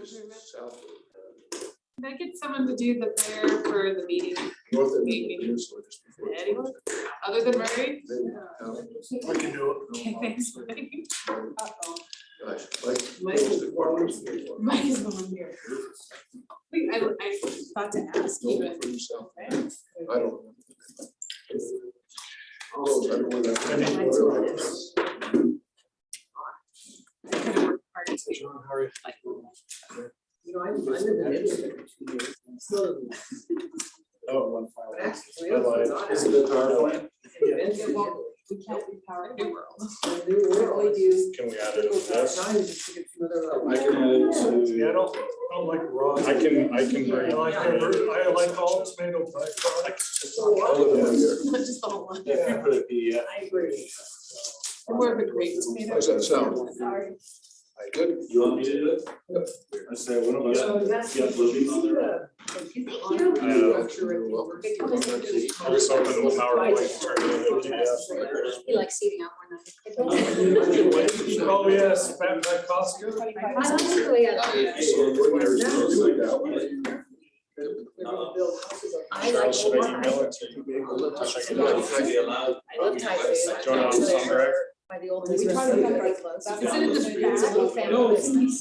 South. Can I get someone to do the prayer for the meeting? North of the Meeting. peninsula, just before. it's Anyone? Other than Murray? I can do it. Okay, thanks. Gosh, like. Mike is Mike is going here. I thought to ask you, Go but. for yourself. I don't. Oh, I don't want that. I could have worked hard to John, how are you? like. You know, I live in Italy for 2 years. I'm still in- Oh, one file. but actually, I lied. it's not Is actually- it our plan? We can't repower. New world. The new world. do. Can we add it to this? Time just to get some other- I can add it Yeah, I to. don't like raw. I can bring. I like all tomato byproducts. I live in here. Not just the whole one. If you put a PDF. I agree. More of a great tomato. How's that sound? Sorry. Good? You want me to do it? I say one of us. So that's. Yeah, Libby's on there. I was hoping the PowerPoint turned into a PDF. He likes eating out one night. Oh, yes, back by Costco. I actually, So what you're doing that way. I like Charles, should I Walmart. email it to you? Should I get it? Should be allowed. I love Thai food. Do you want it on the thumb drive? By the old. We Israel try to food remember very it. close. Is it in the It's a little family business.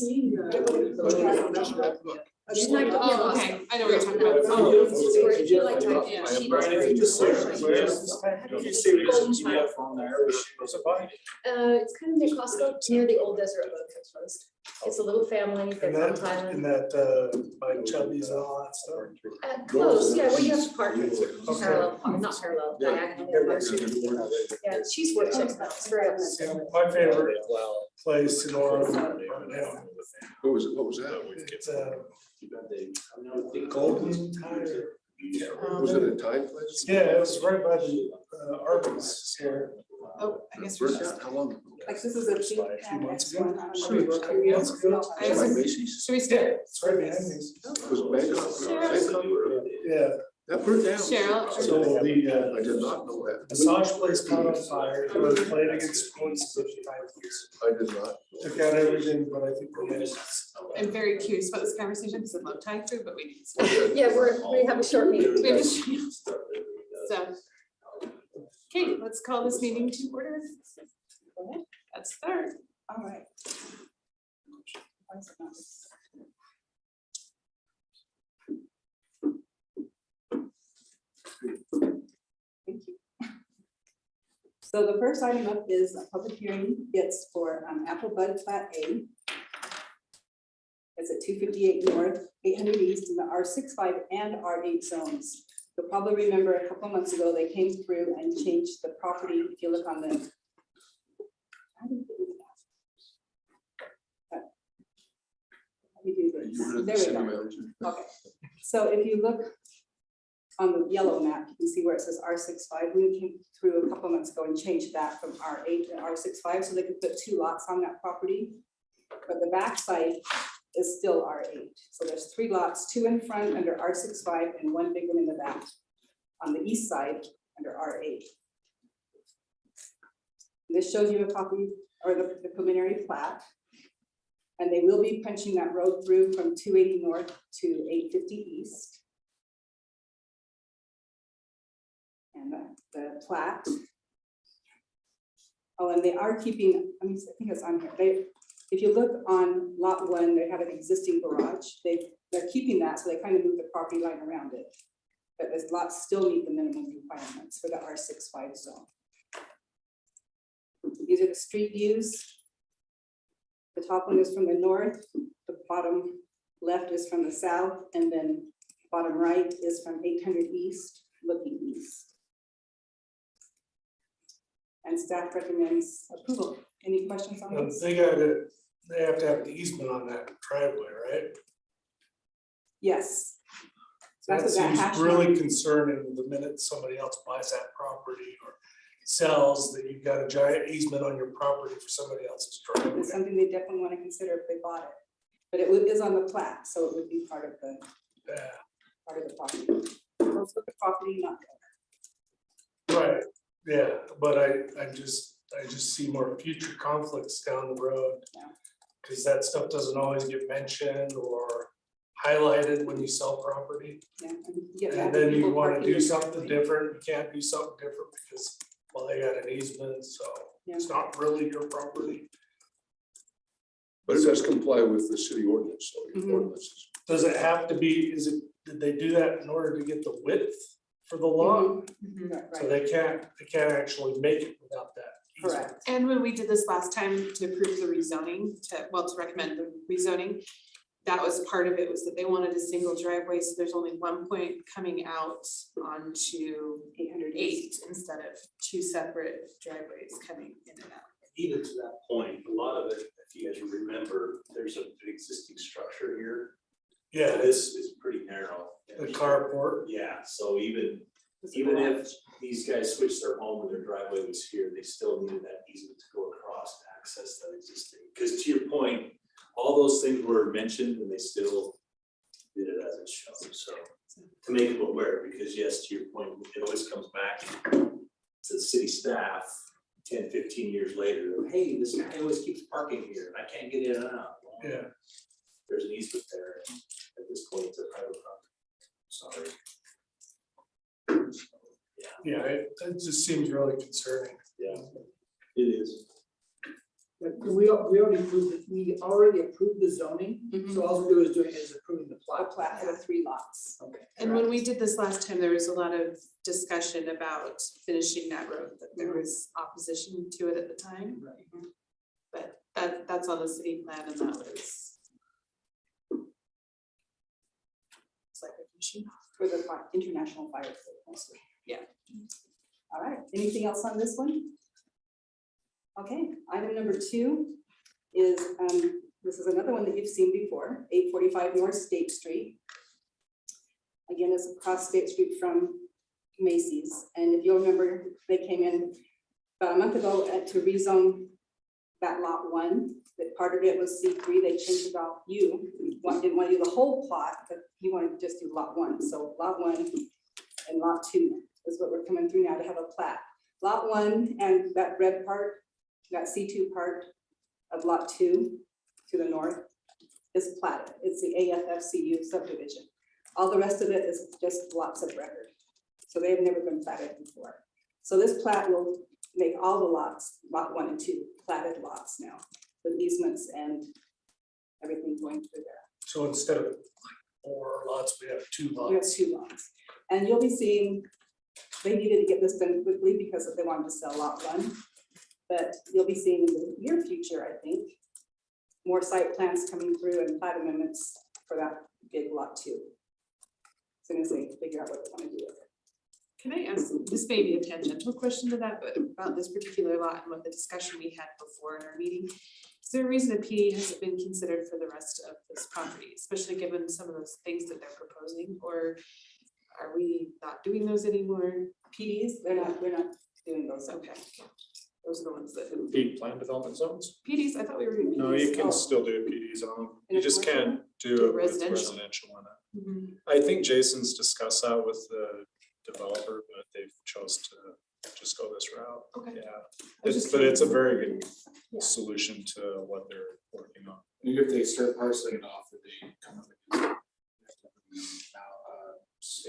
She's not- Oh, okay, I know what you're talking about. Oh, it's where if you like Thai Yeah. food, she Brian, does if you just very search, good. if you see there's a PDF on there, What's it by? It's kind of near Costco, near the old Desert Road Coast Roast. It's a little family, they're from And Thailand. that, by Chubby's and all that stuff. Close, yeah, well, you have to park Okay. parallel, not parallel, diagonal. Yeah, she's worked it out, it's very up and down. My favorite place in Orem. What was that? It's Golden Tire. Was it a Thai place? Yeah, it was right by the Arby's here. Oh, I guess we're sure. How long ago? Like this is a big. A few months ago. Months ago. I By was- Macy's? Should we Yeah, start? it's right behind me. Was Bangkok? Yeah, That burnt down. Cheryl? so the I did not know that. massage place caught on fire, it was playing against points of I did not. took out everything, but I think we're good. I'm very curious about this conversation because I love Thai food, but we need. Yeah, we have a short meeting. We have to- So. Okay, let's call this meeting to order. Go ahead. That's third. All right. So the first item up is a public hearing. It's for Apple Bud Plat A. It's at 258 North, 800 East in the R65 and R8 zones. You'll probably remember a couple months ago, they came through and changed the property. If you look on the. How do you do that? How do you do this? You were the There we city go. manager. Okay, so if you look on the yellow map, you can see where it says R65. We came through a couple months ago and changed that from R8 to R65, so they could put 2 lots on that property. But the backside is still R8. So there's 3 lots, 2 in front under R65 and 1 big one in the back on the east side under R8. This shows you a copy or the preliminary plat. And they will be punching that road through from 280 north to 850 east. And the plat. Oh, and they are keeping, I think it's on here. If you look on lot 1, they have an existing garage. They're keeping that, so they kind of move the property line around it. But this lots still meet the minimum requirements for the R65 zone. These are the street views. The top one is from the north, the bottom left is from the south, and then bottom right is from 800 east, looking east. And staff recommends approval. Any questions on this? They have to have an easement on that driveway, right? Yes. That That's what that seems hash really mark- concerning the minute somebody else buys that property or sells, that you've got a giant easement on your property for somebody else's driveway. It's something they definitely want to consider if they bought it. But it is on the plat, so it would be part of the property. Most of the property, not Right, yeah, but I just see more future conflicts down the road. Yeah. Cause that stuff doesn't always get mentioned or highlighted when you sell property. Yeah, and get back And to then you people wanna parking do their something driveway. different, you can't do something different because, well, they got an easement, so it's not really your property. But it does comply with the city ordinance, so your Mhm. ordinances. Does it have to be, did they do that in order to get the width for the lot? Mhm. Right, So right. they can't actually make it without that easement. Correct. And when we did this last time to approve the rezoning, to recommend the rezoning, that was part of it, was that they wanted a single driveway, so there's only one point coming out onto 800 instead of two separate driveways coming in and out. Even to that point, a lot of it, if you guys remember, there's an existing structure here. Yeah, This is pretty narrow. the carport. Yeah, so even if these guys switched their home and their driveway was here, they still needed that easement to go across to access that existing. Because to your point, all those things were mentioned and they still did it as it shown, so. To make them aware, because yes, to your point, it always comes back to the city staff 10, 15 years later, hey, this guy always keeps parking here, and I can't get in and out. Well, Yeah. There's an easement there, and at this point, it's a private property. Sorry. Yeah, it just seems really concerning. Yeah, it is. But we already approved the zoning, so all we do is approving the The plat. plat for the 3 lots. Okay. And when we did this last time, there was a lot of discussion about finishing that road, that there was opposition to it at the time. Right. But that's on the city plan, and that was. It's like a machine. For the international fire code mostly. Yeah. All right, anything else on this one? Okay, item number 2 is, this is another one that you've seen before, 845 North State Street. Again, it's across State Street from Macy's, and if you'll remember, they came in about a month ago to rezone that lot 1, that part of it was C3, they changed it off, didn't want to do the whole plot, but you wanted to just do lot 1, so lot 1 and lot 2 is what we're coming through now to have a plat. Lot 1 and that red part, that C2 part of lot 2 to the north is platted. It's the AFFCU subdivision. All the rest of it is just lots of record. So they have never been platted before. So this plat will make all the lots, lot 1 and 2, platted lots now, with easements and everything going through there. So instead of like 4 lots, we have 2 We have lots. 2 lots. And you'll be seeing, they needed to get this done quickly because they wanted to sell lot 1. But you'll be seeing in the near future, I think, more site plans coming through and plat amendments for that big lot 2. As soon as they figure out what they want to do with it. Can I ask, this may be a tangential question to that, but about this particular lot and what the discussion we had before in our meeting. Is there a reason a PD hasn't been considered for the rest of this property, especially given some of those things that they're proposing? Or are we not doing those anymore? PDs? We're not doing those. Okay. Those are the ones that, Plan development zones? PDs, I thought we were doing PDs. No, you Oh. can still do a PD zone. In You a just commercial? can't do it with Residential. residential in it. Mhm. I think Jason's discussed that with the developer, but they've chose to just go this route. Okay. Yeah, I was just but it's a curious. very good Yeah. solution to what they're working on. If they start parceling it off, that they come up with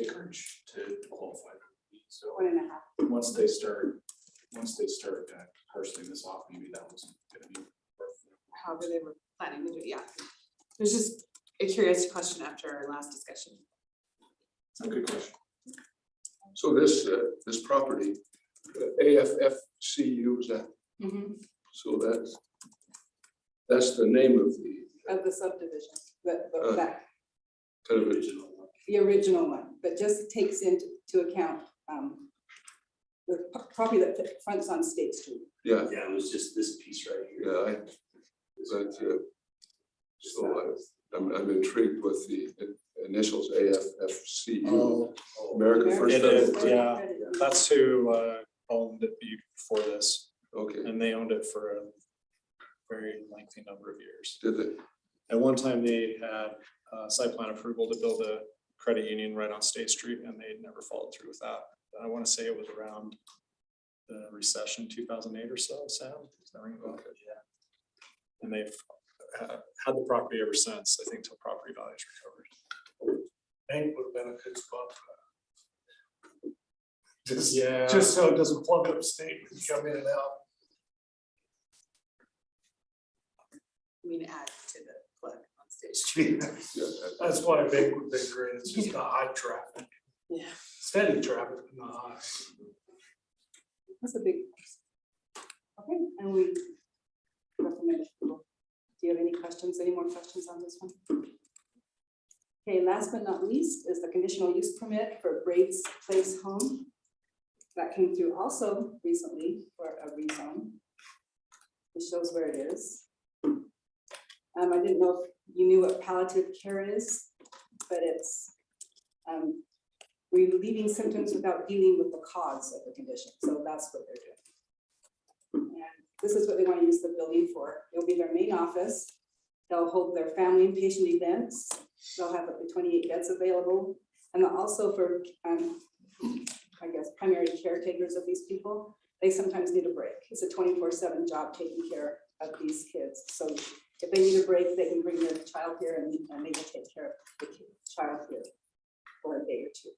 acreage to qualify. So 1.5. once they start parceling this off, maybe that was gonna be worth it. However they were planning to do it, yeah. It was just a curious question after our last discussion. It's a good question. So this property, AFFCU, is that, so that's the name of Of the subdivision, that kind of the original one, but just takes into account the property that fronts on State Street. yeah, Yeah, it was just this piece right here. yeah, so I'm intrigued with the initials AFFCU, American First It is, Federal. yeah. That's who owned it before this, Okay, and they owned it for a very lengthy number of years. did they? At one time, they had site plan approval to build a credit union right on State Street, and they never followed through with that. I want to say it was around the recession, 2008 or so, Sam? Is that ring a bell? Okay. Yeah. And they've had the property ever since, I think, till property values recovered. Bank would have been a good spot for that. Yeah. Just so it doesn't plug up state when you come in and out. I mean, add to the plug on State Street. That's why a bank would have been great. It's just not high traffic, Yeah. steady traffic, but not high. That's a big. Okay, and we recommend it. Do you have any questions, any more questions on this one? Okay, last but not least is the conditional use permit for Braid's Place Home. That came through also recently for a rezone. It shows where it is. I didn't know if you knew what palliative care is, but it's relieving symptoms without dealing with the cause of the condition. So that's what they're doing. And this is what they want to use the building for. It'll be their main office. They'll hold their family and patient events. They'll have up to 28 beds available. And also for, I guess, primary caretakers of these people, they sometimes need a break. It's a 24/7 job taking care of these kids. So if they need a break, they can bring their child here and they can take care of the child here for a day or two.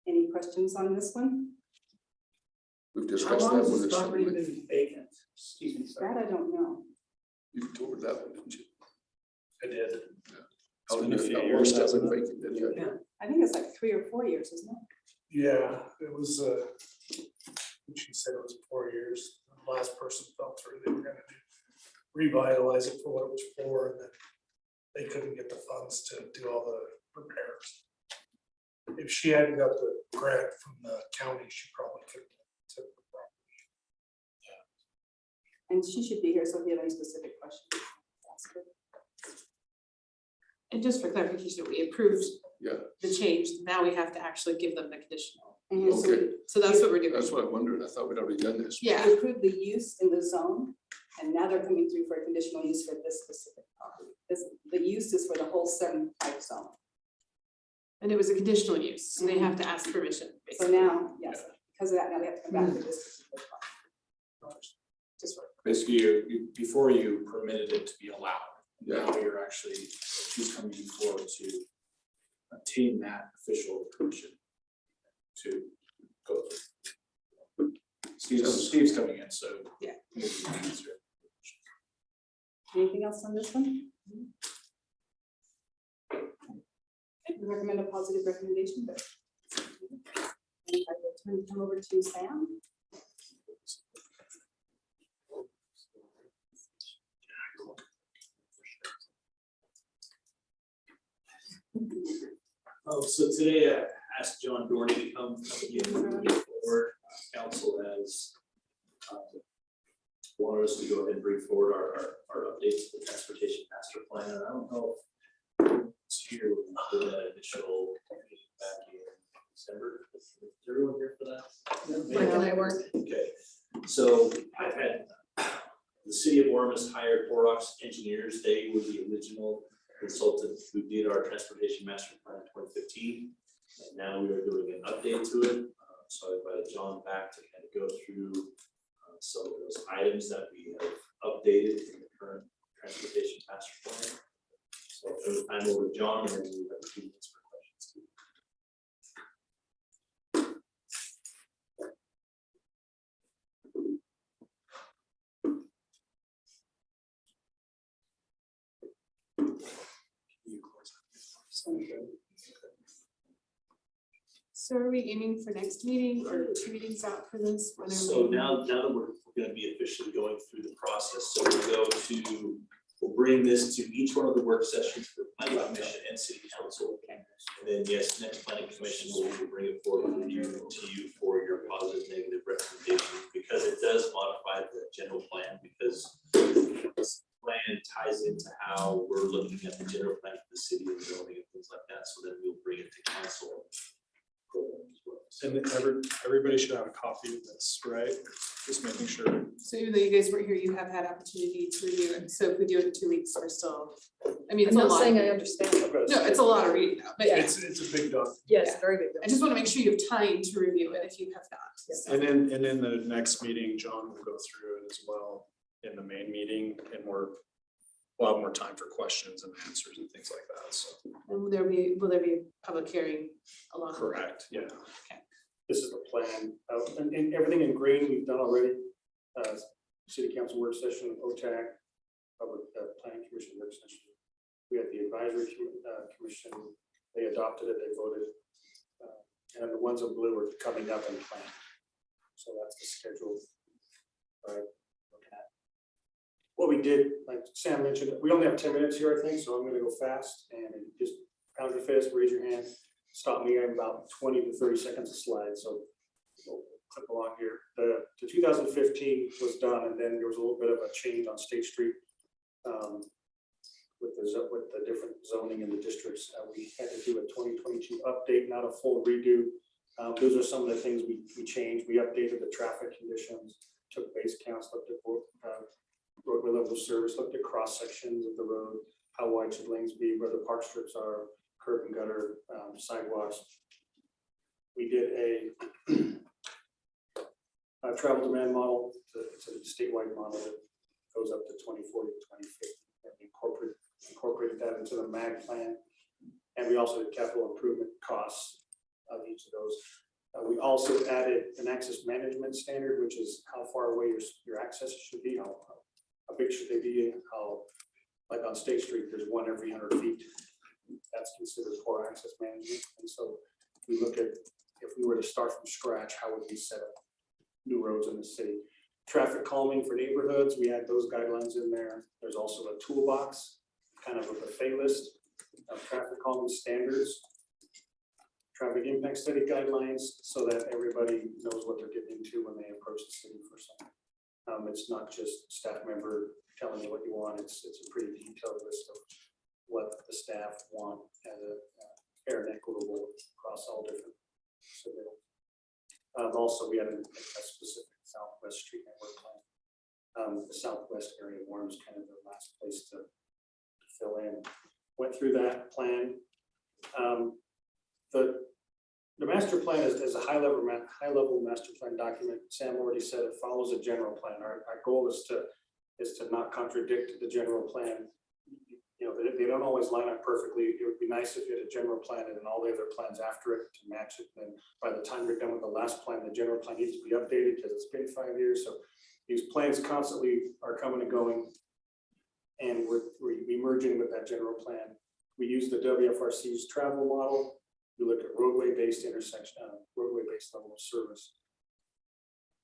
Any questions on this one? We've How discussed long that has one. this It's property something been vacant? Excuse me, sorry. That I don't know. you told that one, didn't you? I did. How been a long few how long years, has that hasn't been it? vacant? Any idea? I think it's like 3 or 4 years, isn't it? Yeah, it was, she said it was 4 years. The last person fell through, they were gonna revitalize it for what it was for, and then they couldn't get the funds to do all the repairs. If she hadn't got the grant from the county, she probably could have took the property. And she should be here, so if you have any specific questions, ask her. And just for clarification, we approved Yeah, the change. Now we have to actually give them the conditional. And so Okay. So that's what we're doing. that's what I wondered. I thought we'd already done this. Yeah. we approved the use in the zone, and now they're coming through for a conditional use for this specific property. The use is for the whole 7-type zone. And it was a conditional use, so they have to ask permission. So basically. now, yes, because of that, now they have to come back to this particular property. Just for Basically, before you permitted it to be allowed, now you're actually, she's coming forward to obtain that official permission to go through. Steve's coming in, so. Yeah. Anything else on this one? We recommend a positive recommendation, but I will turn over to Sam. So today I asked John Dorney to come again forward. Council has wanted us to go ahead and bring forward our updates to the transportation master plan. And I don't know if it's here for that initial meeting back in December. Is everyone here for that? Mike and I weren't. Okay, so I've had, the city of Orem has hired Horrocks Engineers. They were the original consultant who did our transportation master plan in 2015. And now we are doing an update to it. So I invited John back to kind of go through some of those items that we have updated in the current transportation master plan. So I'll turn the time over to John, and then we have a few minutes for questions. So are we aiming for next meeting or 2 meetings out for this? When are So we- now that we're gonna be officially going through the process, so we'll bring this to each one of the work sessions for planning commission and city council. And then, yes, next planning commission will bring it forward to you for your positive, negative recommendation, because it does modify the general plan, because this plan ties into how we're looking at the general plan for the city and zoning and things like that, so then we'll bring it to council. And everybody should have a copy of this, right? Just making sure. So even though you guys weren't here, you have had opportunity to review it. So if we do it in 2 weeks, we're still, I mean, I'm it's a not lot. saying I understand. No, it's a lot of reading though, but yeah, It's a big document. Yes, very good. I just want to make sure you have time to review it if you have not. So- And in the next meeting, John will go through it as well in the main meeting, and we're we'll have more time for questions and answers and things like that, so. And will there be a public hearing along? with that? Correct, yeah. This is the plan, and everything in green we've done already. City council work session, OTAC, public planning commission work session. We had the advisory commission, they adopted it, they voted. And the ones in blue are coming up in plan. So that's the schedule. Right, looking at. What we did, like Sam mentioned, we only have 10 minutes here, I think, so I'm gonna go fast and just pound your fist, raise your hand, stop me. I have about 20 to 30 seconds of slides, so we'll clip along here. The 2015 was done, and then there was a little bit of a change on State Street with the different zoning in the districts. We had to do a 2022 update, not a full redo. Those are some of the things we changed. We updated the traffic conditions, took base counts, looked at roadway level of service, looked at cross sections of the road, how wide should lanes be, where the park strips are, curb and gutter, sidewalks. We did a travel demand model. It's a statewide model that goes up to 2040 to 2050. And we incorporated that into the MAG plan. And we also did capital improvement costs of each of those. We also added an access management standard, which is how far away your access should be, how big should they be, how, like on State Street, there's one every 100 feet. That's considered poor access management. And so we look at, if we were to start from scratch, how would we set up new roads in the city? Traffic calming for neighborhoods, we had those guidelines in there. There's also a toolbox, kind of a buffet list of traffic calming standards, traffic impact study guidelines, so that everybody knows what they're getting into when they approach the city for something. It's not just staff member telling you what you want. It's a pretty detailed list of what the staff want as a fair and equitable across all different civil. Also, we had a specific Southwest Street Network plan. The Southwest area of Orem is kind of the last place to fill in. Went through that plan. The master plan is a high level master plan document. Sam already said it follows a general plan. Our goal is to not contradict the general plan. You know, they don't always line up perfectly. It would be nice if you had a general plan and then all the other plans after it to match it. And by the time you're done with the last plan, the general plan needs to be updated because it's been 5 years. So these plans constantly are coming and going, and we're merging with that general plan. We use the WFRC's travel model. We look at roadway-based intersection, roadway-based level of service.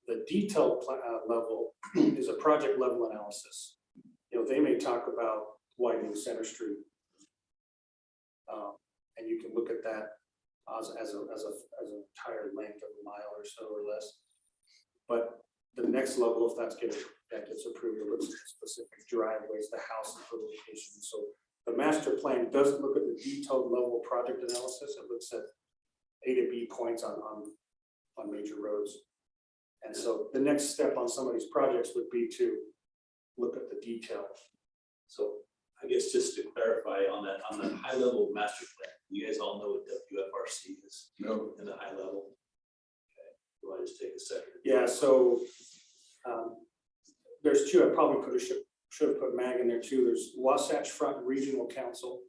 The detailed level is a project level analysis. You know, they may talk about widening Center Street, and you can look at that as an entire length of a mile or so or less. But the next level, if that gets approved, it looks at specific driveways, the houses for location. So the master plan doesn't look at the detailed level project analysis. It looks at A to B points on major roads. And so the next step on some of these projects would be to look at the detail. So I guess just to clarify on the high level master plan, you guys all know what WFRC is? No. In the high level. Okay, do I just take a second? Yeah, so there's two. I probably should have put MAG in there too. There's Wasatch Front Regional Council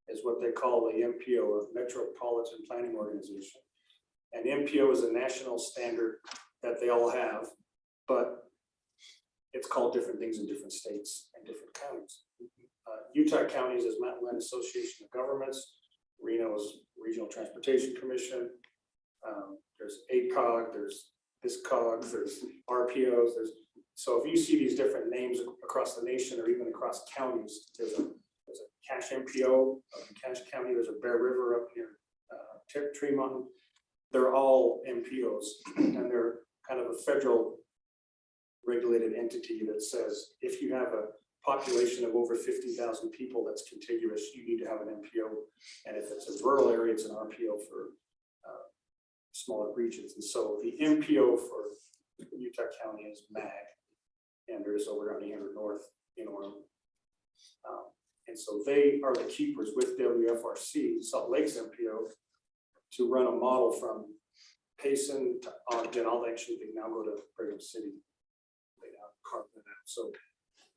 is what they call the MPO, or Metropolitan Planning Organization. And MPO is a national standard that they all have, but it's called different things in different states and different counties. Utah counties is Mountain Land Association of Governments. Reno is Regional Transportation Commission. There's ACOG, there's BISCOG, there's RPOs. So if you see these different names across the nation or even across counties, there's a Cache MPO up in Cache County. There's a Bear River up near Tremont. They're all MPOs, and they're kind of a federal regulated entity that says if you have a population of over 50,000 people that's contiguous, you need to have an MPO. And if it's a rural area, it's an RPO for smaller regions. And so the MPO for Utah County is MAG, and there's over on 800 North in Orem. And so they are the keepers with WFRC, Salt Lake's MPO, to run a model from Payson to Ogden. I'll actually now go to Brigham City. They now carve that out. So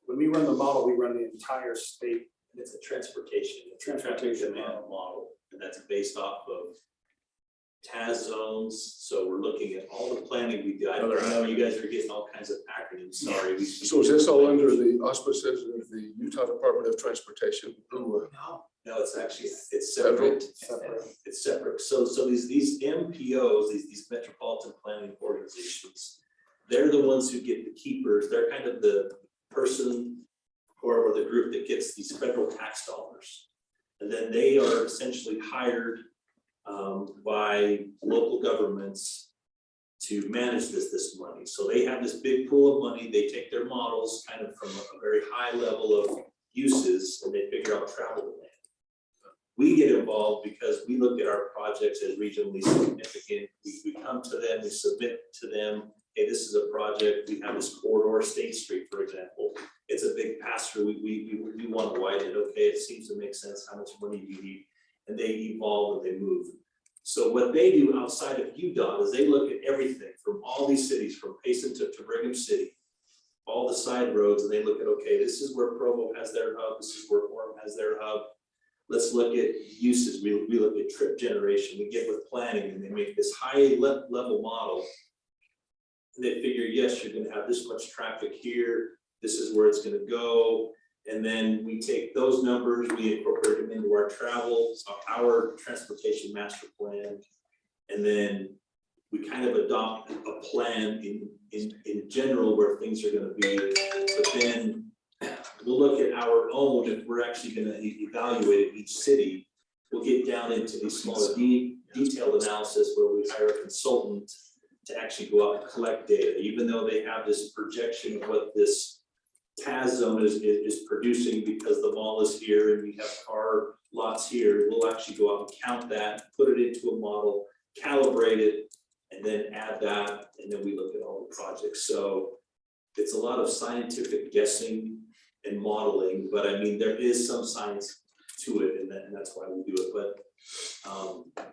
when we run the model, we run the entire state. It's a transportation demand model, and that's based off of TAS zones. So we're looking at all the planning we do. I know you guys are getting all kinds of acronyms, sorry. So is this all under the auspices of the Utah Department of Transportation? No. No, it's actually, it's separate. It's separate. So these MPOs, these metropolitan planning organizations, they're the ones who get the keepers. They're kind of the person or the group that gets these federal tax dollars. And then they are essentially hired by local governments to manage this money. So they have this big pool of money. They take their models kind of from a very high level of uses, and they figure out travel demand. We get involved because we look at our projects as regionally significant. We come to them, we submit to them, hey, this is a project, we have this corridor, State Street, for example. It's a big pass through, we want to widen it, okay, it seems to make sense, how much money do you need? And they evolve and they move. So what they do outside of UDOT is they look at everything from all these cities, from Payson to Brigham City, all the side roads, and they look at, okay, this is where Provo has their hub, this is where Orem has their hub. Let's look at uses, we look at trip generation, we get with planning, and they make this high level model. And they figure, yes, you're gonna have this much traffic here, this is where it's gonna go. And then we take those numbers, we incorporate them into our travel, our transportation master plan. And then we kind of adopt a plan in general where things are gonna be. But then we'll look at our own, if we're actually gonna evaluate each city, we'll get down into these smaller detailed analysis where we hire a consultant to actually go out and collect data, even though they have this projection of what this TAS zone is producing because the mall is here and we have car lots here. We'll actually go out and count that, put it into a model, calibrate it, and then add that, and then we look at all the projects. So it's a lot of scientific guessing and modeling, but I mean, there is some science to it, and that's why we do it. But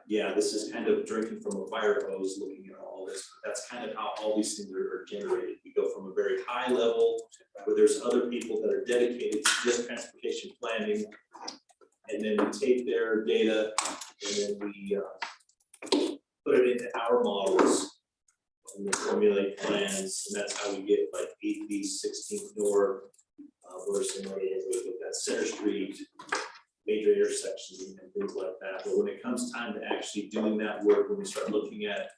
yeah, this is kind of drinking from a fire hose, looking at all this. That's kind of how all these things are generated. We go from a very high level where there's other people that are dedicated to just transportation planning, and then we take their data and then we put it into our models and then formulate plans, and that's how we get like 8th East, 16th North, versus that Center Street, major intersections and things like that. But when it comes time to actually doing that work, when we start looking at,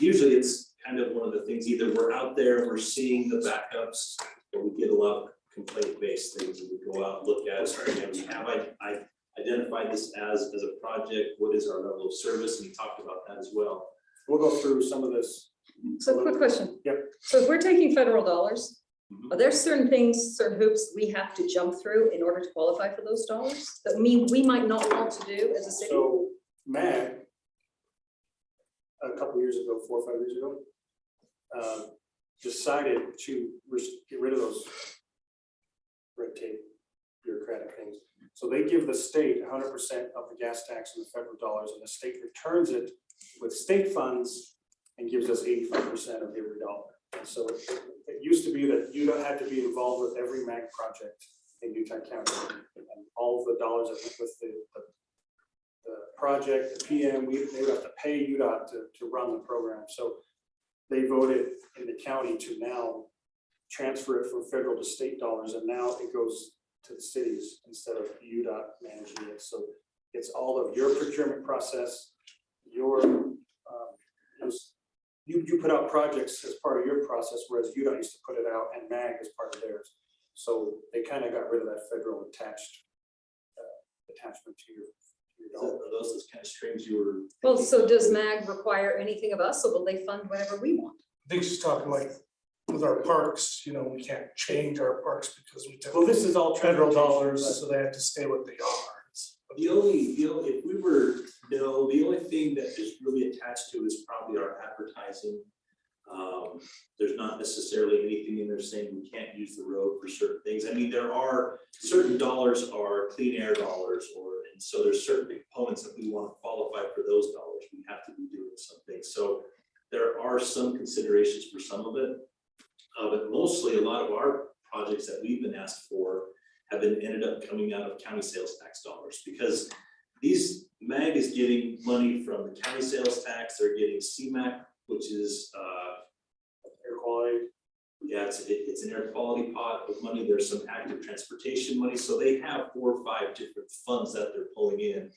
usually it's kind of one of the things, either we're out there and we're seeing the backups, or we get a lot of complaint-based things that we go out and look at. So again, we have I identified this as a project, what is our level of service, and we talked about that as well. We'll go through some of this. So quick question. Yep. So if we're taking federal dollars, are there certain things, certain hoops we have to jump through in order to qualify for those dollars that we might not want to do as a city? So MAG, a couple years ago, 4 or 5 years ago, decided to get rid of those red tape, bureaucratic things. So they give the state 100% of the gas tax and the federal dollars, and the state returns it with state funds and gives us 85% of every dollar. And so it used to be that you don't have to be involved with every MAG project in Utah County, and all of the dollars that went with the project, the PM, they would have to pay UDOT to run the program. So they voted in the county to now transfer it from federal to state dollars, and now it goes to the cities instead of UDOT managing it. So it's all of your procurement process, you put out projects as part of your process, whereas UDOT used to put it out and MAG as part of theirs. So they kind of got rid of that federal attachment to your dollar. Are those kind of strings you were? Well, so does MAG require anything of us, or will they fund whatever we want? I think she's talking like with our parks, we can't change our parks because we took. Well, this is all federal dollars, so they have to stay what they are. The only thing that is really attached to is probably our advertising. There's not necessarily anything in there saying we can't use the road for certain things. I mean, there are certain dollars are clean air dollars, and so there's certain components that we want to qualify for those dollars. We have to be doing something. So there are some considerations for some of it, but mostly a lot of our projects that we've been asked for have been ended up coming out of county sales tax dollars, because these MAG is getting money from the county sales tax, they're getting CMAQ, which is Air quality. yeah, it's an air quality pot of money. There's some active transportation money. So they have 4 or 5 different funds that they're pulling in.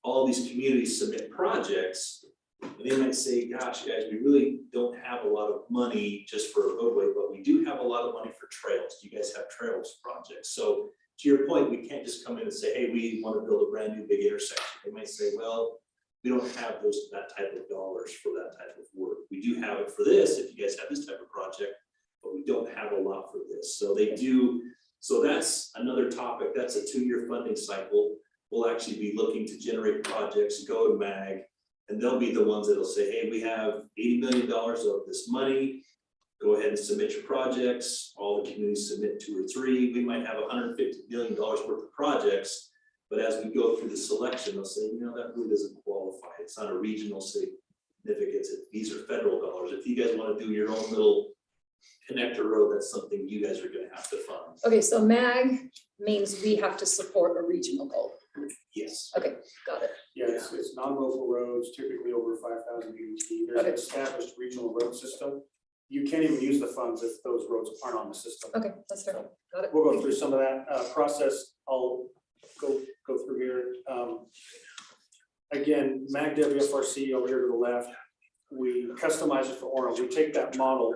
All these communities submit projects, and they might say, gosh, guys, we really don't have a lot of money just for a roadway, but we do have a lot of money for trails. Do you guys have trails projects? So to your point, we can't just come in and say, hey, we want to build a brand new big intersection. They might say, well, we don't have that type of dollars for that type of work. We do have it for this, if you guys have this type of project, but we don't have a lot for this. So they do, so that's another topic. That's a 2-year funding cycle. We'll actually be looking to generate projects, go to MAG, and they'll be the ones that'll say, hey, we have $80 million of this money. Go ahead and submit your projects. All the communities submit 2 or 3. We might have $150 million worth of projects, but as we go through the selection, they'll say, you know, that really doesn't qualify. It's not a regional significance. These are federal dollars. If you guys want to do your own little connector road, that's something you guys are going to have to fund. Okay, so MAG means we have to support a regional goal. Yes. Okay, got it. Yeah, it's non-local roads, typically over 5,000 UT. There's an established regional road system. You can't even use the funds if those roads aren't on the system. Okay, that's fair. Got it. We'll go through some of that process. I'll go through here. Again, MAG WFRC over here to the left, we customize it for Orem. We take that model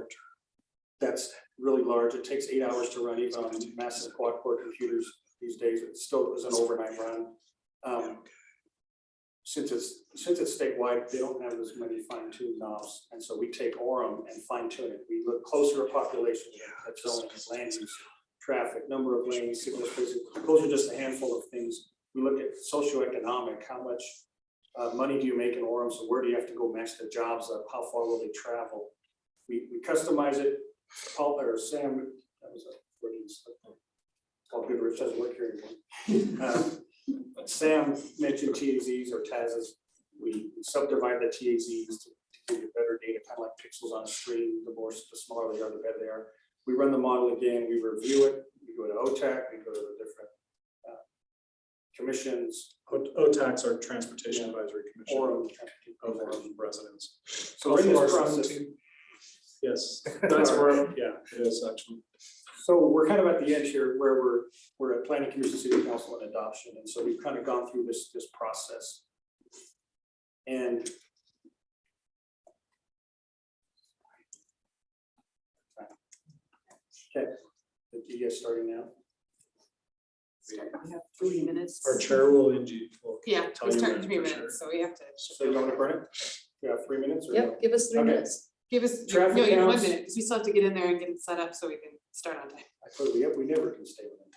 that's really large. It takes 8 hours to run, even on massive quad-core computers these days. It still is an overnight run. Since it's statewide, they don't have as many fine-tuned knobs, and so we take Orem and fine-tune it. We look closer at population, at zoning, land use, traffic, number of lanes, signal spaces. Those are just a handful of things. We look at socioeconomic, how much money do you make in Orem? So where do you have to go match the jobs up? How far will they travel? We customize it. Paul or Sam, that was a freaking slip. Paul Goodrich doesn't work here anymore. Sam mentioned TAZs or TAZs. We subdivide the TAZs to give you better data, kind of like pixels on a screen. The smaller they are, the better they are. We run the model again, we review it, we go to OTAC, we go to the different commissions. OTACs are Transportation Advisory Commission Orem, of Orem residents. So in this process, Yes, that's where, yeah, it is actually. so we're kind of at the edge here where we're at Planning Commission, City Council, and adoption. And so we've kind of gone through this process. And okay, you guys starting now? We have 3 minutes. Our chair will Yeah, tell we you start when in 3 for sure. minutes, so we have to. So you want to burn it? You have 3 minutes? Or Yep, give us 3 Okay. minutes. Give us, Traffic no, you have 1 counts. minute, because we still have to get in there and get it set up so we can start on time. I told you, we never can stay within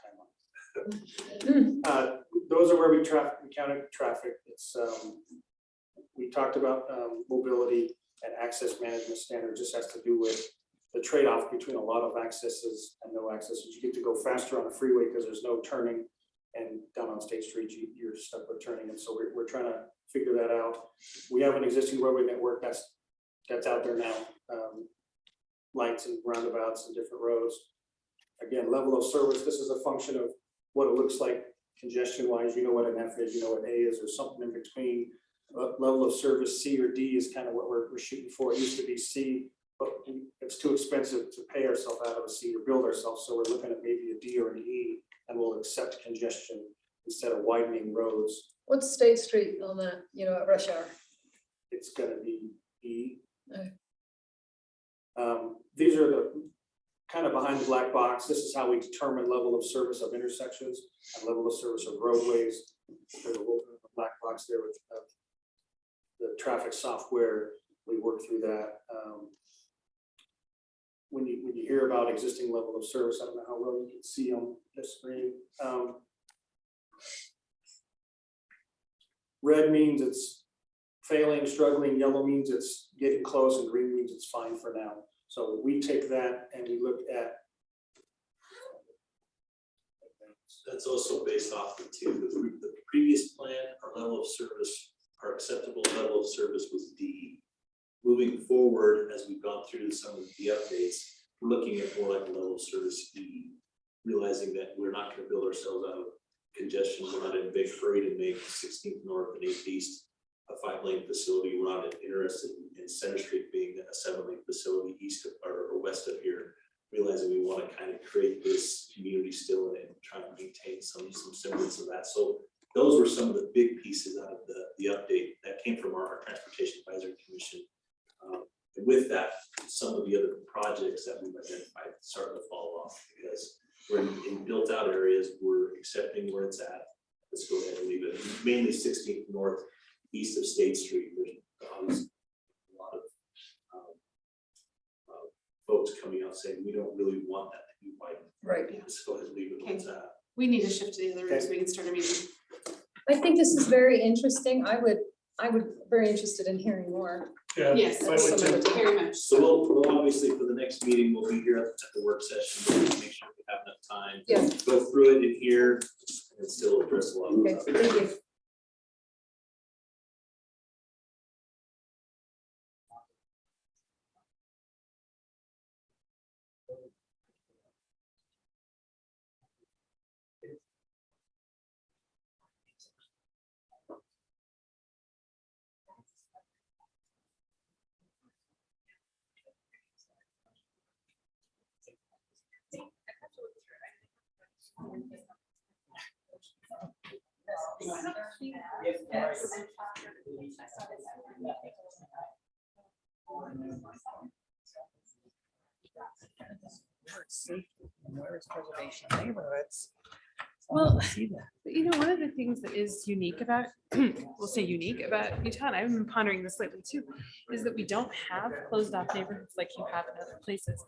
timeline. Those are where we counted traffic. It's, we talked about mobility and access management standards. This has to do with the trade-off between a lot of accesses and no accesses. You get to go faster on a freeway because there's no turning, and down on State Street, you're stuck with turning. And so we're trying to figure that out. We have an existing roadway network that's out there now. Lights and roundabouts and different roads. Again, level of service, this is a function of what it looks like congestion wise. You know what an F is, you know what A is, or something in between. Level of service, C or D is kind of what we're shooting for. It used to be C, but it's too expensive to pay ourselves out of a C or build ourselves. So we're looking at maybe a D or an E, and we'll accept congestion instead of widening roads. What's State Street on that, at rush hour? It's gonna be E. Okay. These are the kind of behind the black box. This is how we determine level of service of intersections and level of service of roadways. There's a little bit of a black box there with the traffic software. We work through that. When you hear about existing level of service, I don't know how well you can see on this screen. Red means it's failing, struggling, yellow means it's getting close, and green means it's fine for now. So we take that and we look at. That's also based off the previous plan, our level of service, our acceptable level of service was D. Moving forward, as we've gone through some of the updates, we're looking at more like a level of service E. realizing that we're not gonna build ourselves out of congestion, we're not in a big hurry to make 16th North and 8th East a 5-lane facility. We're not interested in Center Street being a 7-lane facility east of or west of here. Realizing we want to kind of create this community still and try to maintain some semblance of that. So those were some of the big pieces out of the update that came from our Transportation Advisory Commission. And with that, some of the other projects that we've identified starting to fall off because we're in built out areas, we're accepting where it's at. Let's go ahead and leave it. Mainly 16th North, east of State Street. There's obviously a lot of folks coming out saying we don't really want that to be widened. Right. Let's go ahead and leave it where it's at. We need to shift to the other room so we can start our meeting. I think this is very interesting. I would very interested in hearing more. Yeah. Yes, I would too. very much. So we'll obviously for the next meeting, we'll be here at the work session, we'll make sure we have enough time Yeah. to go through it in here and still address a lot of Okay, those. thank you. Well, you know, one of the things that is unique about, we'll say unique about Utah, and I've been pondering this lately too, is that we don't have closed off neighborhoods like you have in other places.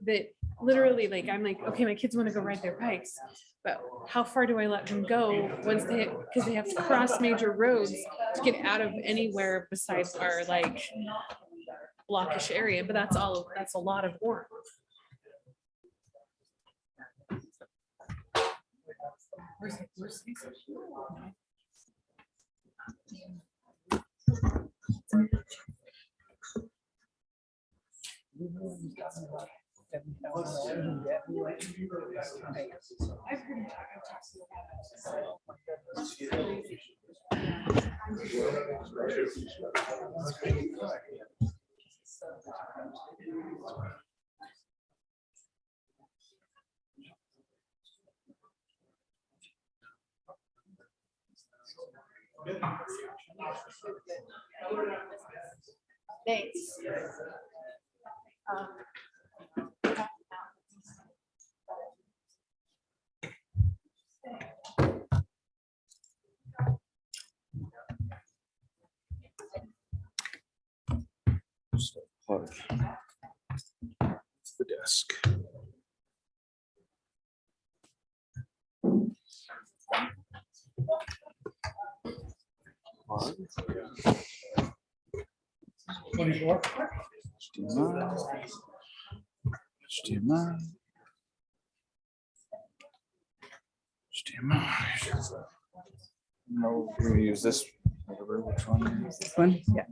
That literally, like, I'm like, okay, my kids want to go ride their bikes, but how far do I let them go once because they have to cross major roads to get out of anywhere besides our like blockish area, but that's a lot of Orem. Thanks. Plug. It's the desk. Plug. 24. HDMI. HDMI. HDMI. No, we're gonna use this. Whatever, which one? This one, yeah.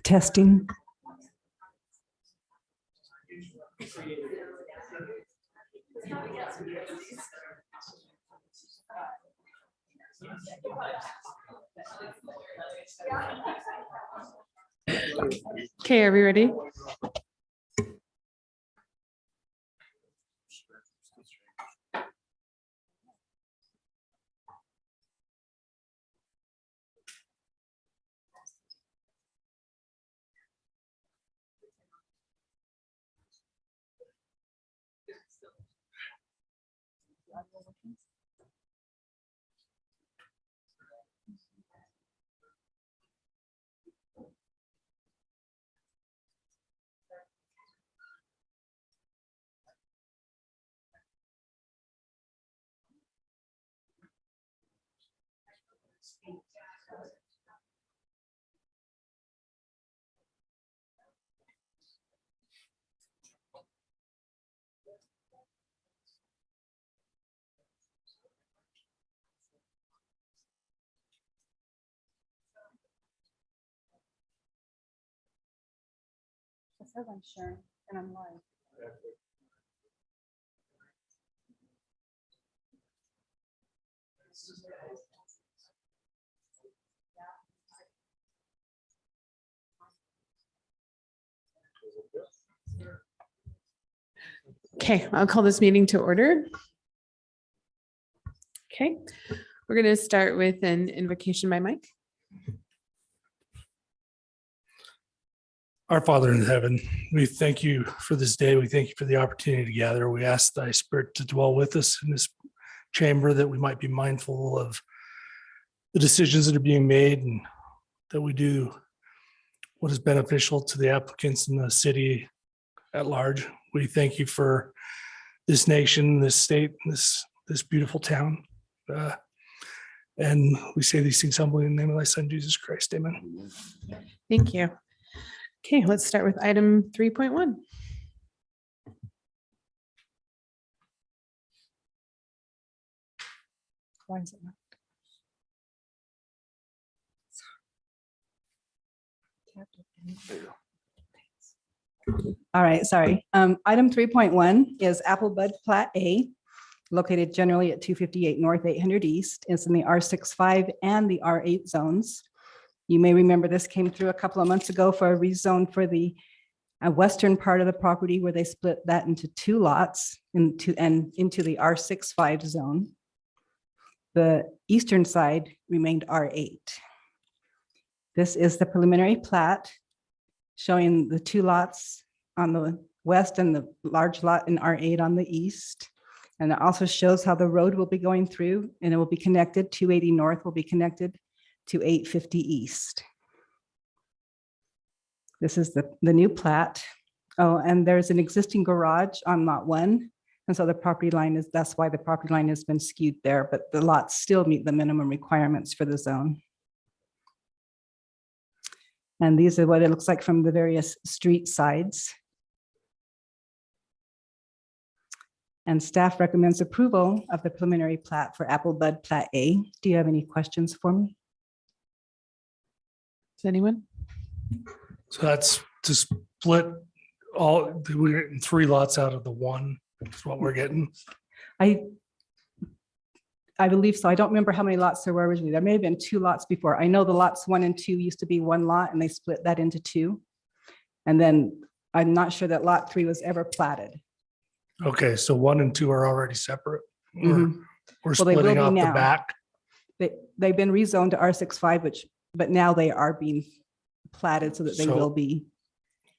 Testing. Okay, are we ready? says I'm sharing and I'm live. Okay, I'll call this meeting to order. Okay, we're going to start with an invocation by Mike. Our Father in heaven, we thank you for this day. We thank you for the opportunity to gather. We ask thy spirit to dwell with us in this chamber, that we might be mindful of the decisions that are being made, and that we do what is beneficial to the applicants in the city at large. We thank you for this nation, this state, this beautiful town. And we say these things humbly in the name of thy son, Jesus Christ. Amen. Thank you. Okay, let's start with item 3.1. Why is it not? All right, sorry. Item 3.1 is Apple Bud Plat A, located generally at 258 North, 800 East. It's in the R65 and the R8 zones. You may remember this came through a couple of months ago for a rezone for the western part of the property, where they split that into 2 lots into the R65 zone. The eastern side remained R8. This is the preliminary plat showing the 2 lots on the west and the large lot in R8 on the east. And it also shows how the road will be going through, and it will be connected. 280 North will be connected to 850 East. This is the new plat. Oh, and there's an existing garage on lot 1. And so the property line is, that's why the property line has been skewed there, but the lots still meet the minimum requirements for the zone. And these are what it looks like from the various street sides. And staff recommends approval of the preliminary plat for Apple Bud Plat A. Do you have any questions for me? Does anyone? So that's to split we're getting 3 lots out of the 1, is what we're getting. I believe so. I don't remember how many lots there were originally. There may have been 2 lots before. I know the lots 1 and 2 used to be 1 lot, and they split that into 2. And then I'm not sure that lot 3 was ever platted. Okay, so 1 and 2 are already separate. Mhm. We're Well, they will splitting be off the now. back. They've been rezoned to R65, but now they are being platted so that they So- will be.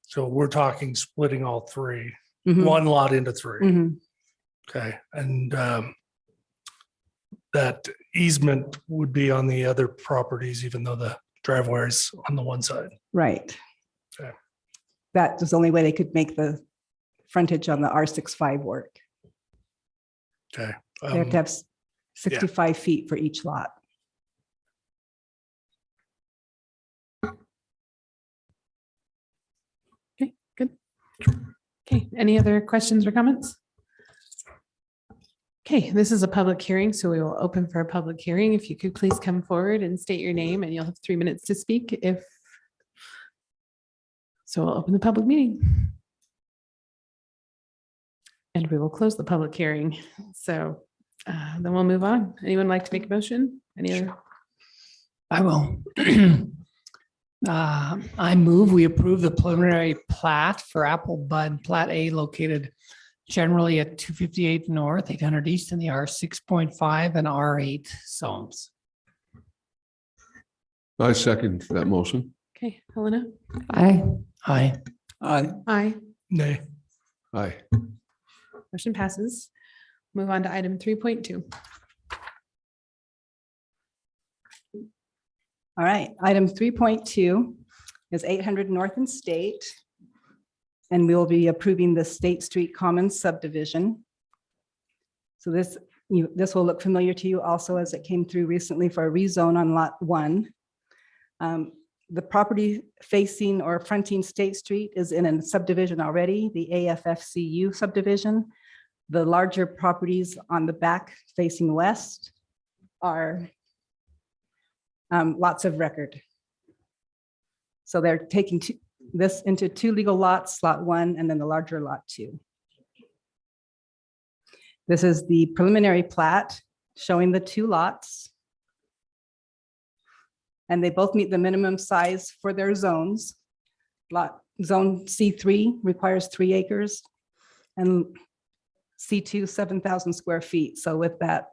So we're talking splitting all 3, Mhm. 1 lot into 3. Mhm. Okay, and that easement would be on the other properties, even though the driveway is on the one side. Right. Okay. That was the only way they could make the frontage on the R65 work. Okay. They have to have 65 feet for each lot. Okay, good. Okay, any other questions or comments? Okay, this is a public hearing, so we will open for a public hearing. If you could please come forward and state your name, and you'll have 3 minutes to speak. So we'll open the public meeting. And we will close the public hearing. So then we'll move on. Anyone like to make a motion? Any other? I will. I move we approve the preliminary plat for Apple Bud Plat A, located generally at 258 North, 800 East in the R6.5 and R8 zones. I second that motion. Okay, Helena? Aye. Aye. Aye. Nay. Aye. Motion passes. Move on to item 3.2. All right, item 3.2 is 800 North and State. And we will be approving the State Street Commons subdivision. So this will look familiar to you also, as it came through recently for a rezone on lot 1. The property facing or fronting State Street is in a subdivision already, the AFFCU subdivision. The larger properties on the back facing west are lots of record. So they're taking this into 2 legal lots, lot 1, and then the larger lot 2. This is the preliminary plat showing the 2 lots. And they both meet the minimum size for their zones. Zone C3 requires 3 acres and C2, 7,000 square feet. So with that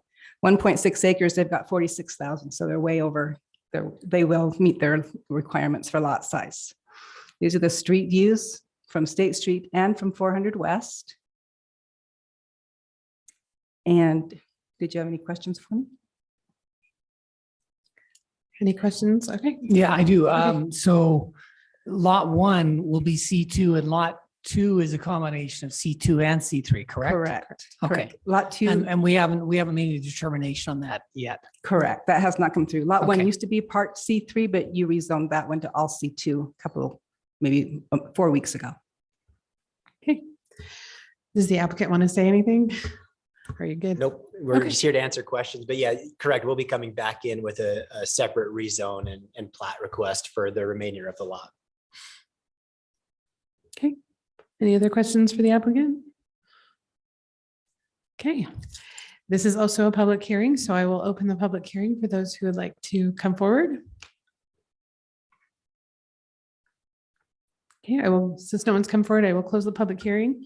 1.6 acres, they've got 46,000. So they're way over, they will meet their requirements for lot size. These are the street views from State Street and from 400 West. And did you have any questions for me? Any questions? Okay. Yeah, I do. Okay. So lot 1 will be C2 and lot 2 is a combination of C2 and C3, correct? Correct. Okay. Correct. Lot 2. And we haven't made a determination on that yet. Correct. That has not come through. Lot 1 Okay. used to be part C3, but you rezoned that one to all C2 a couple, maybe 4 weeks ago. Okay. Does the applicant want to say anything? Are you good? Nope, we're Okay. just here to answer questions, but yeah, correct, we'll be coming back in with a separate rezone and plat request for the remainder of the lot. Okay. Any other questions for the applicant? Okay. This is also a public hearing, so I will open the public hearing for those who would like to come forward. Okay, since no one's come forward, I will close the public hearing.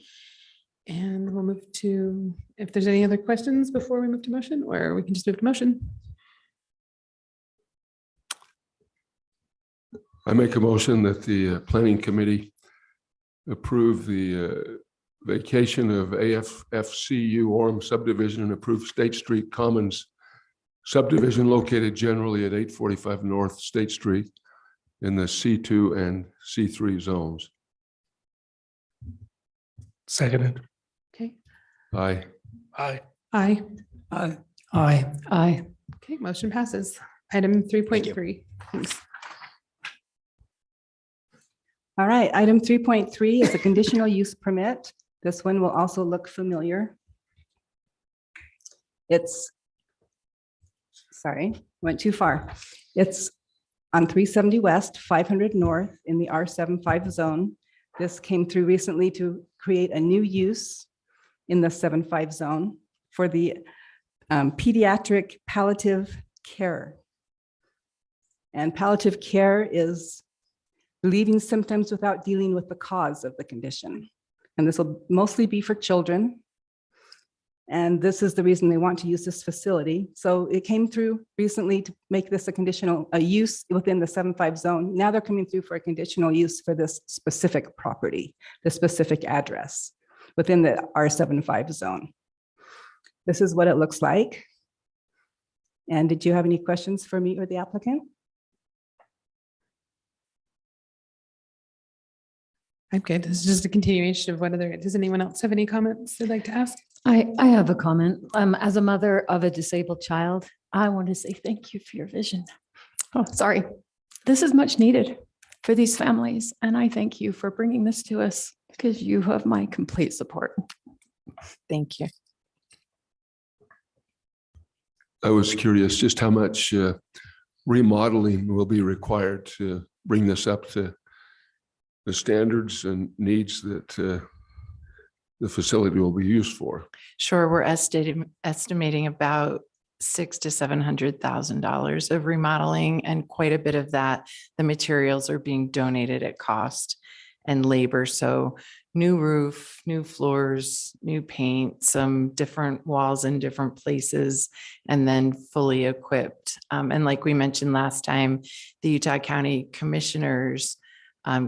And we'll move to, if there's any other questions before we move to motion, or we can just move to motion. I make a motion that the planning committee approve the vacation of AFFCU Orem subdivision and approve State Street Commons subdivision located generally at 845 North State Street in the C2 and C3 zones. Seconded. Okay. Aye. Aye. Aye. Aye. Aye. Aye. Okay, motion passes. Item 3.3. Thanks. All right, item 3.3 is a conditional use permit. This one will also look familiar. Went too far. It's on 370 West, 500 North in the R75 zone. This came through recently to create a new use in the 75 zone for the pediatric palliative care. And palliative care is relieving symptoms without dealing with the cause of the condition. And this will mostly be for children. And this is the reason they want to use this facility. So it came through recently to make this a use within the 75 zone. Now they're coming through for a conditional use for this specific property, the specific address within the R75 zone. This is what it looks like. And did you have any questions for me or the applicant? I'm good. This is just a continuation of does anyone else have any comments they'd like to ask? I have a comment. As a mother of a disabled child, I want to say thank you for your vision. Oh, sorry. This is much needed for these families. And I thank you for bringing this to us because you have my complete support. Thank you. I was curious just how much remodeling will be required to bring this up to the standards and needs that the facility will be used for. Sure, we're estimating about $600,000 to $700,000 of remodeling, and quite a bit of that, the materials are being donated at cost and labor. So new roof, new floors, new paint, some different walls in different places, and then fully equipped. And like we mentioned last time, the Utah County Commissioners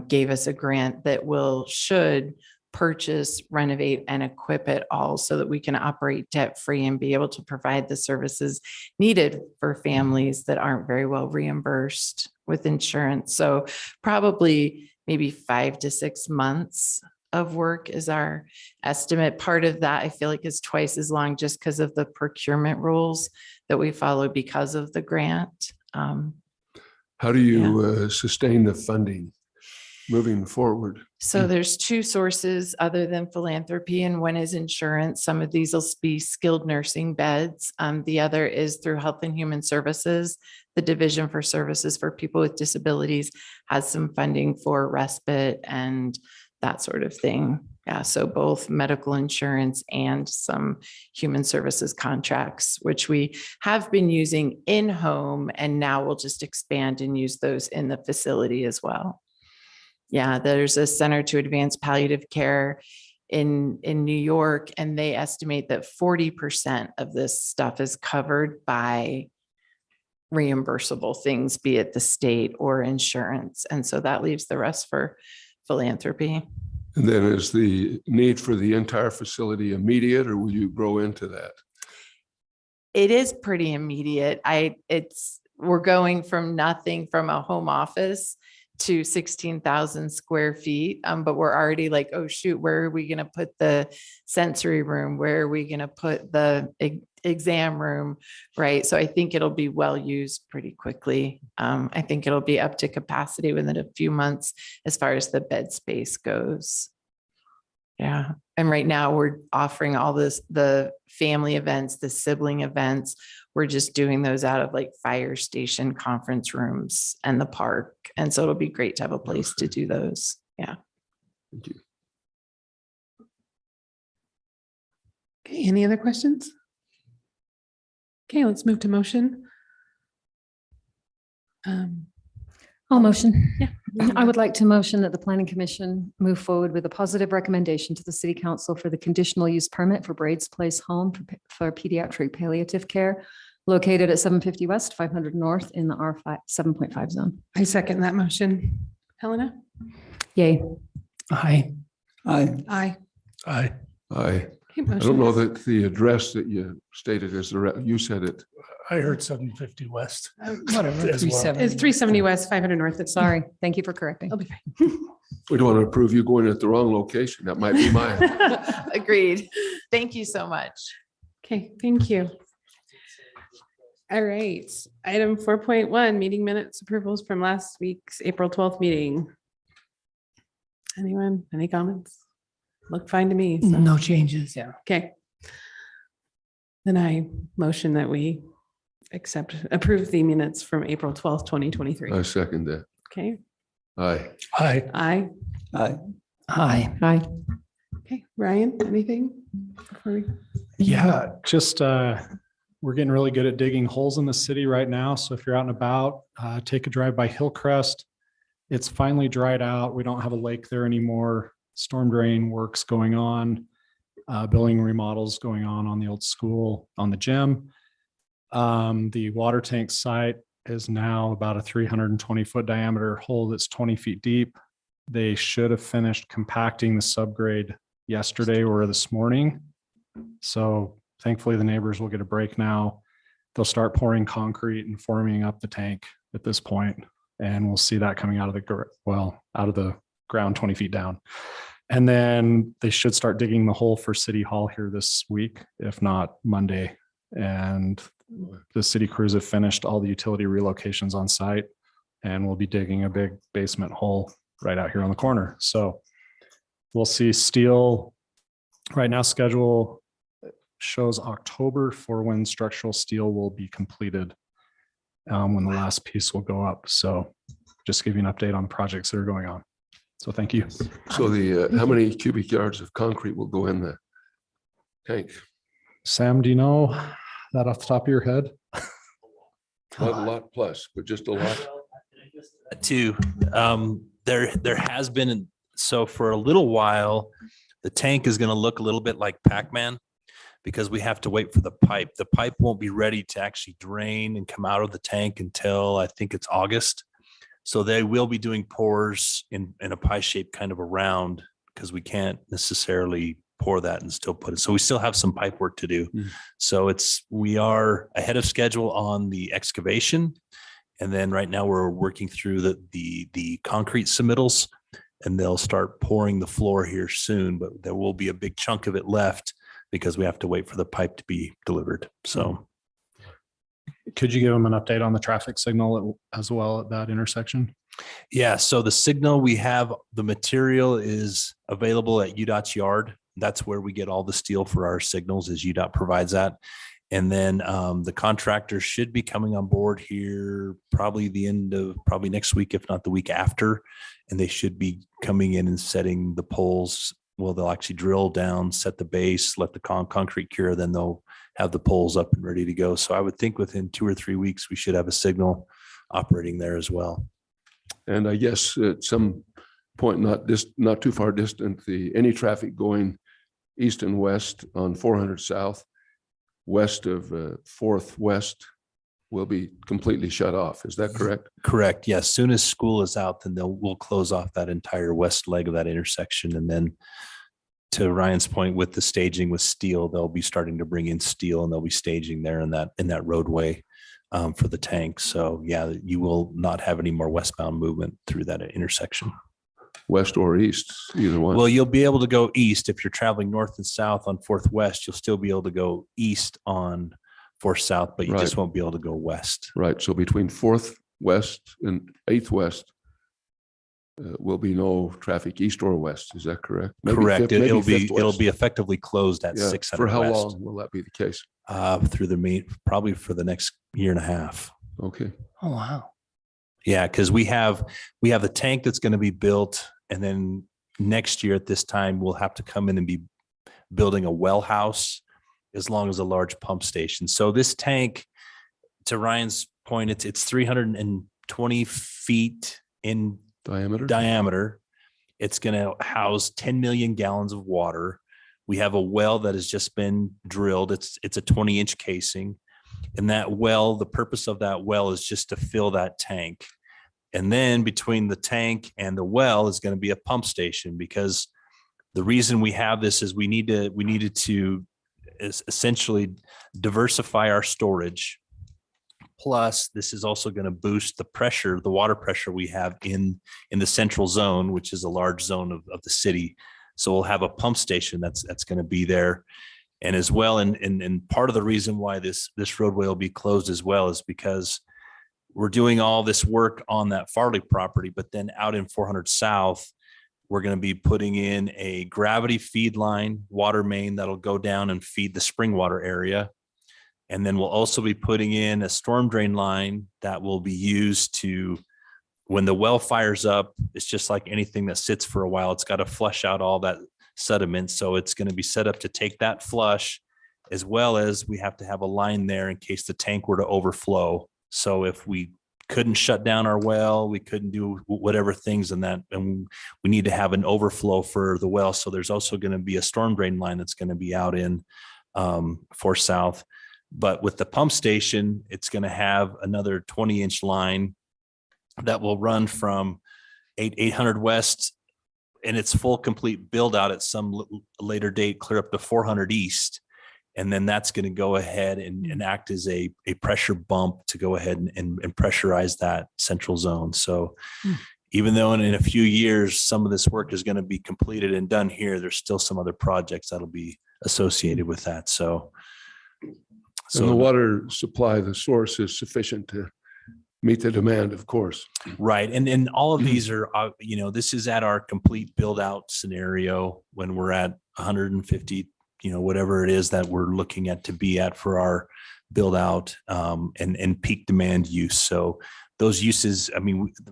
gave us a grant that should purchase, renovate, and equip it all so that we can operate debt-free and be able to provide the services needed for families that aren't very well reimbursed with insurance. So probably maybe 5 to 6 months of work is our estimate. Part of that, I feel like, is twice as long just because of the procurement rules that we follow because of the grant. How do you sustain the funding? moving forward? So there's two sources other than philanthropy, and one is insurance. Some of these will be skilled nursing beds. The other is through Health and Human Services. The Division for Services for People with Disabilities has some funding for respite and that sort of thing. Yeah, so both medical insurance and some human services contracts, which we have been using in-home, and now we'll just expand and use those in the facility as well. Yeah, there's a Center to Advance Palliative Care in New York, and they estimate that 40% of this stuff is covered by reimbursable things, be it the state or insurance. And so that leaves the rest for philanthropy. And then is the need for the entire facility immediate, or will you grow into that? It is pretty immediate. We're going from nothing from a home office to 16,000 square feet. But we're already like, oh shoot, where are we going to put the sensory room? Where are we going to put the exam room? Right. So I think it'll be well used pretty quickly. I think it'll be up to capacity within a few months as far as the bed space goes. Yeah. And right now we're offering all this, the family events, the sibling events. We're just doing those out of like fire station conference rooms and the park. And so it'll be great to have a place to do those. Yeah. Thank you. Okay, any other questions? Okay, let's move to motion. I'll motion. Yeah. I would like to motion that the Planning Commission move forward with a positive recommendation to the City Council for the conditional use permit for Braid's Place Home for pediatric palliative care located at 750 West, 500 North in the R5 7.5 zone. I second that motion. Helena? Yay. Aye. Aye. Aye. Aye. Okay, I motion don't know passes. that the address that you stated is you said it. I heard 750 West. Whatever. As well. 370. It's 370 West, 500 North. It's Sorry. Thank you for correcting. I'll be fine. We don't want to approve you going at the wrong location. That might be mine. Agreed. Thank you so much. Okay, thank you. All right, item 4.1, meeting minutes approvals from last week's April 12th meeting. Anyone, any comments? Look fine to me. so- No changes. Yeah. Okay. Then I motion that we approve the minutes from April 12th, 2023. I second that. Okay, Aye. Aye. aye. Aye. Aye. Aye. Okay, Ryan, anything? before we- Yeah, just we're getting really good at digging holes in the city right now. So if you're out and about, take a drive by Hillcrest. It's finally dried out. We don't have a lake there anymore. Storm drain works going on. Building remodels going on the old school, on the gym. The water tank site is now about a 320-foot diameter hole that's 20 feet deep. They should have finished compacting the subgrade yesterday or this morning. So thankfully the neighbors will get a break now. They'll start pouring concrete and forming up the tank at this point, and we'll see that coming out of the ground 20 feet down. And then they should start digging the hole for City Hall here this week, if not Monday. And the city crews have finished all the utility relocations on site, and we'll be digging a big basement hole right out here on the corner. So we'll see steel right now. Schedule shows October for when structural steel will be completed, when the last piece will go up. So just give you an update on the projects that are going on. So thank you. So how many cubic yards of concrete will go in the tank? Sam, do you know that off the top of your head? Not a lot plus, but just a lot. Too, there has been, so for a little while, the tank is going to look a little bit like Pac-Man because we have to wait for the pipe. The pipe won't be ready to actually drain and come out of the tank until I think it's August. So they will be doing pours in a pie shape kind of around, because we can't necessarily pour that and still put it. So we still have some pipe work to do. So we are ahead of schedule on the excavation. And then right now we're working through the concrete submittals, and they'll start pouring the floor here soon, but there will be a big chunk of it left because we have to wait for the pipe to be delivered. So Could you give them an update on the traffic signal as well at that intersection? Yeah, so the signal we have, the material is available at UDOT's yard. That's where we get all the steel for our signals, is UDOT provides that. And then the contractor should be coming on board here probably probably next week, if not the week after. And they should be coming in and setting the poles. Well, they'll actually drill down, set the base, let the concrete cure, then they'll have the poles up and ready to go. So I would think within 2 or 3 weeks, we should have a signal operating there as well. And I guess at some point, not too far distant, any traffic going east and west on 400 South, west of 4th West, will be completely shut off. Is that correct? Correct. Yes. Soon as school is out, then we'll close off that entire west leg of that intersection. And then to Ryan's point, with the staging with steel, they'll be starting to bring in steel, and they'll be staging there in that roadway for the tank. So yeah, you will not have any more westbound movement through that intersection. West or east, either one. Well, you'll be able to go east if you're traveling north and south on 4th West. You'll still be able to go east on 4th South, but you just won't be able to go west. Right. So between 4th West and 8th West will be no traffic east or west. Is that correct? Maybe Correct. maybe It'll 5th be West. effectively closed at Yeah. 600 For how West. long will that be the case? Through probably for the next year and a half. Okay. Oh, wow. Yeah, because we have the tank that's going to be built, and then next year at this time we'll have to come in and be building a well house, as long as a large pump station. So this tank, to Ryan's point, it's 320 feet in diameter. It's going to house 10 million gallons of water. We have a well that has just been drilled. It's a 20-inch casing. And that well, the purpose of that well is just to fill that tank. And then between the tank and the well is going to be a pump station, because the reason we have this is we needed to essentially diversify our storage. Plus, this is also going to boost the water pressure we have in the central zone, which is a large zone of the city. So we'll have a pump station that's going to be there. And as well, and part of the reason why this roadway will be closed as well is because we're doing all this work on that Farley property, but then out in 400 South, we're going to be putting in a gravity feed line water main that'll go down and feed the spring water area. And then we'll also be putting in a storm drain line that will be used to, when the well fires up, it's just like anything that sits for a while, it's got to flush out all that sediment. So it's going to be set up to take that flush, as well as we have to have a line there in case the tank were to overflow. So if we couldn't shut down our well, we couldn't do whatever things and we need to have an overflow for the well. So there's also going to be a storm drain line that's going to be out in 4 South. But with the pump station, it's going to have another 20-inch line that will run from 800 West and its full complete build out at some later date, clear up to 400 East. And then that's going to go ahead and act as a pressure bump to go ahead and pressurize that central zone. So even though in a few years, some of this work is going to be completed and done here, there's still some other projects that'll be associated with that. So the water supply, the source is sufficient to meet the demand, of course. Right. And all of these are, this is at our complete build out scenario when we're at 150, whatever it is that we're looking at to be at for our build out and peak demand use. So those uses,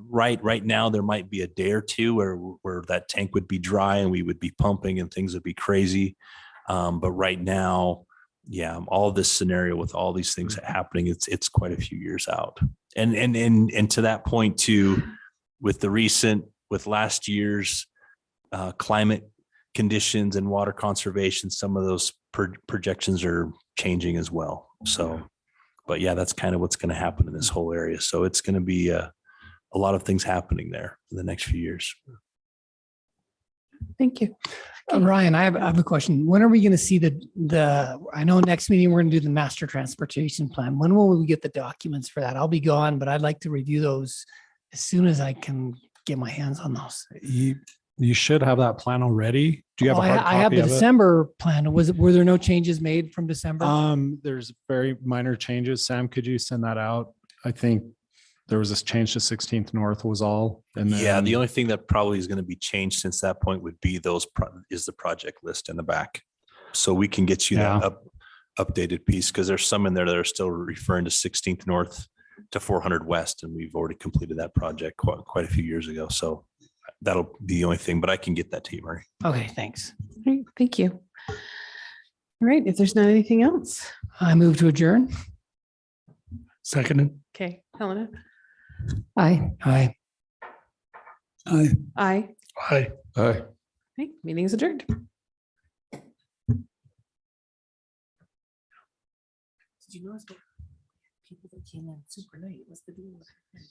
right now there might be a day or two where that tank would be dry and we would be pumping and things would be crazy. But right now, all of this scenario with all these things happening, it's quite a few years out. And to that point too, with last year's climate conditions and water conservation, some of those projections are changing as well. So, but that's kind of what's going to happen in this whole area. So it's going to be a lot of things happening there in the next few years. Thank you. Ryan, I have a question. When are we going to see I know next meeting, we're going to do the master transportation plan. When will we get the documents for that? I'll be gone, but I'd like to review those as soon as I can get my hands on those. You should have that plan already. Do you have a Well, hard I have copy the of it? December plan. Were there no changes made from December? There's very minor changes. Sam, could you send that out? I think there was this change to 16th North was all. And Yeah, then the only thing that probably is going to be changed since that point would be is the project list in the back. So we can get you that updated piece because there's some in there that are still referring to 16th North to 400 West, and we've already completed that project quite a few years ago. So that'll be the only thing, but I can get that to you, Murray. Okay, thanks. All right, thank you. All right, if there's not anything else. I move to adjourn. Seconded. Okay, Helena. Aye. Aye. Aye. Aye. Aye. Aye. Okay, meeting is adjourned. Did you notice that people that came in super late? What's the deal with it?